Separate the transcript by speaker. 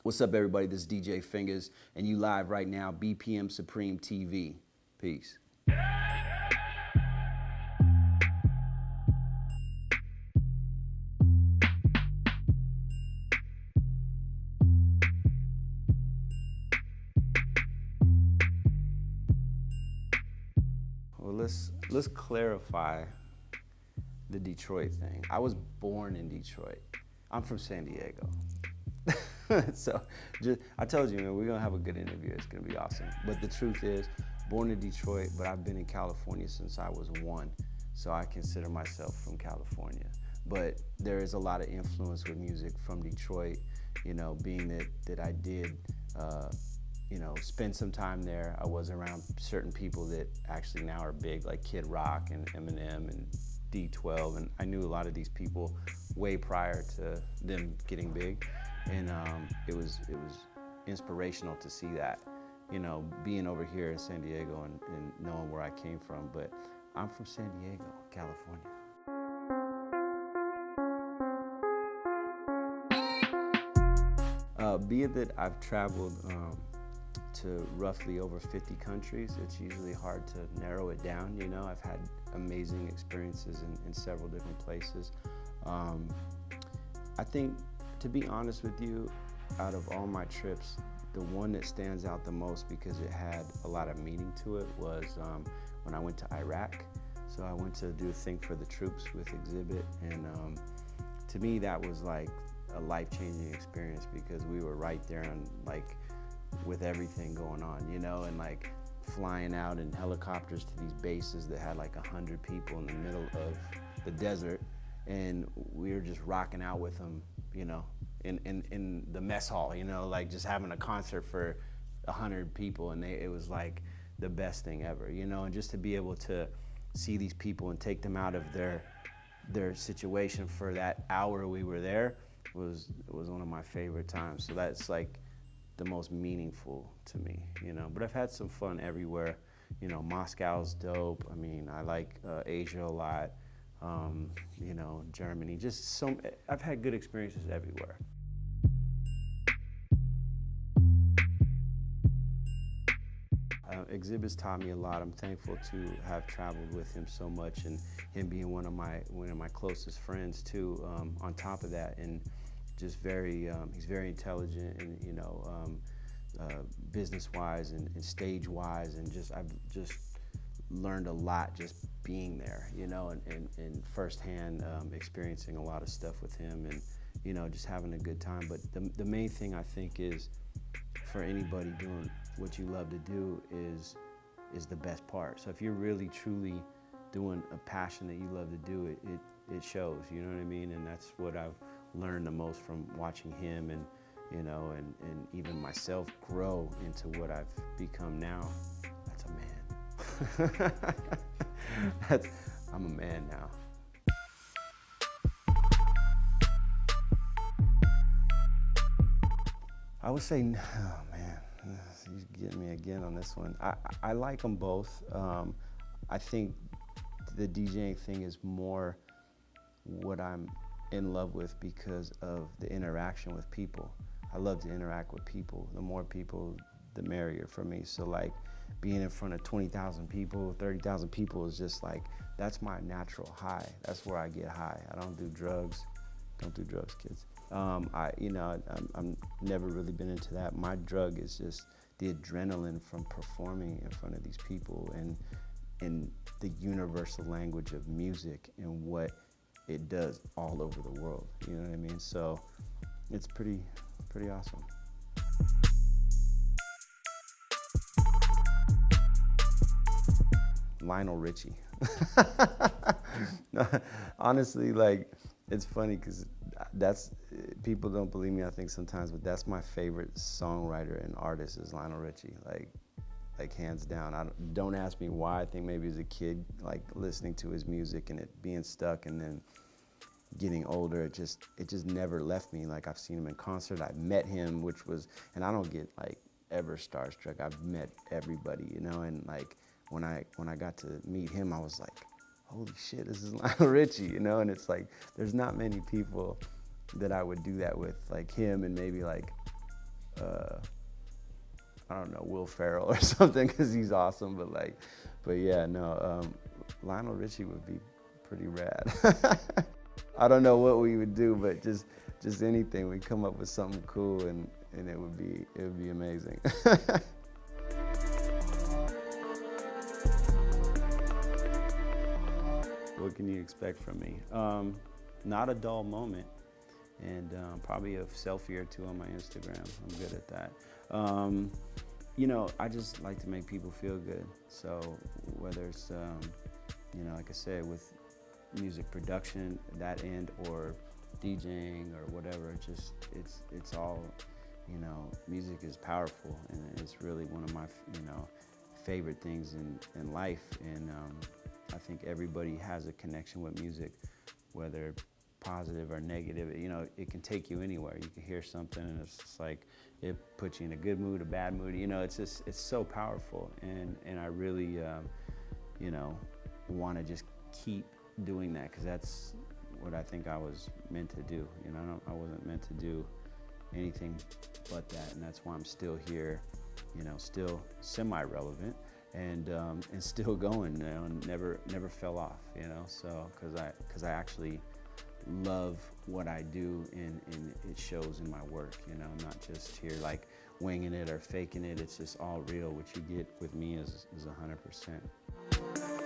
Speaker 1: What's up, everybody? This is DJ Fingaz, and you live right now, BPM Supreme TV. Peace. Well, let's clarify the Detroit thing. I was born in Detroit. I'm from San Diego. So I told you, man, we're gonna have a good interview. It's gonna be awesome. But the truth is, born in Detroit, but I've been in California since I was 1. So I consider myself from California. But there is a lot of influence with music from Detroit, you know, being that I did, you know, spend some time there. I was around certain people that actually now are big, like Kid Rock and Eminem and D12, and I knew a lot of these people way prior to them getting big. And it was inspirational to see that, you know, being over here in San Diego and knowing where I came from. But I'm from San Diego, California. Being that I've traveled to roughly over 50 countries, it's usually hard to narrow it down. You know, I've had amazing experiences in several different places. I think, to be honest with you, out of all my trips, the one that stands out the most because it had a lot of meaning to it was when I went to Iraq. So I went to do a thing for the troops with XZIBIT, and to me that was like a life-changing experience because we were right there and like with everything going on, you know, and like flying out in helicopters to these bases that had like 100 people in the middle of the desert, and we were just rocking out with them, you know, in the mess hall, you know, like just having a concert for 100 people, and it was like the best thing ever, you know, and just to be able to see these people and take them out of their situation for that hour we were there was one of my favorite times. So that's like the most meaningful to me, you know. But I've had some fun everywhere, you know. Moscow's dope. I mean, I like Asia a lot. You know, Germany, just I've had good experiences everywhere. XZIBIT's taught me a lot. I'm thankful to have traveled with him so much, and him being one of my closest friends too. On top of that, and just he's very intelligent, and you know, business-wise and stage-wise, and I've just learned a lot just being there, you know, and firsthand experiencing a lot of stuff with him, and you know, just having a good time. But the main thing I think is, for anybody doing what you love to do is the best part. So if you're really truly doing a passion that you love to do, it shows, you know what I mean? And that's what I've learned the most from watching him, and you know, and even myself grow into what I've become now. That's a man. I'm a man now. I would say, oh man, you're getting me again on this one. I like them both. I think the DJing thing is more what I'm in love with because of the interaction with people. I love to interact with people. The more people, the merrier for me. So like being in front of 20,000 people, 30,000 people is just like, that's my natural high. That's where I get high. I don't do drugs. Don't do drugs, kids. I'm never really been into that. My drug is just the adrenaline from performing in front of these people, and in the universal language of music and what it does all over the world. You know what I mean? So it's pretty awesome. Lionel Richie. No, honestly, like, it's funny because people don't believe me, I think, sometimes, but that's my favorite songwriter and artist is Lionel Richie, like hands down. Don't ask me why. I think maybe as a kid, like listening to his music and it being stuck, and then getting older, it just never left me. Like, I've seen him in concert, I've met him, and I don't get like ever starstruck. I've met everybody, you know, and like when I got to meet him, I was like, holy shit, this is Lionel Richie, you know? And it's like, there's not many people that I would do that with, like him and maybe like I don't know, Will Ferrell or something, because he's awesome. But yeah, no, Lionel Richie would be pretty rad. I don't know what we would do, but just anything. We'd come up with something cool, and it would be amazing. What can you expect from me? Not a dull moment, and probably a selfie or two on my Instagram. I'm good at that. You know, I just like to make people feel good. So whether it's, you know, like I said, with music production, that end, or DJing or whatever, it's all, you know, music is powerful, and it's really one of my, you know, favorite things in life. And I think everybody has a connection with music, whether positive or negative. You know, it can take you anywhere. You can hear something and it's just like, it puts you in a good mood, a bad mood. You know, it's so powerful. And I really, you know, want to just keep doing that, because that's what I think I was meant to do. You know, I wasn't meant to do anything but that, and that's why I'm still here, you know, still semi-relevant, and still going, you know, and never fell off, you know. So because I actually love what I do, and it shows in my work, you know. I'm not just here like winging it or faking it. It's just all real. What you get with me is 100%.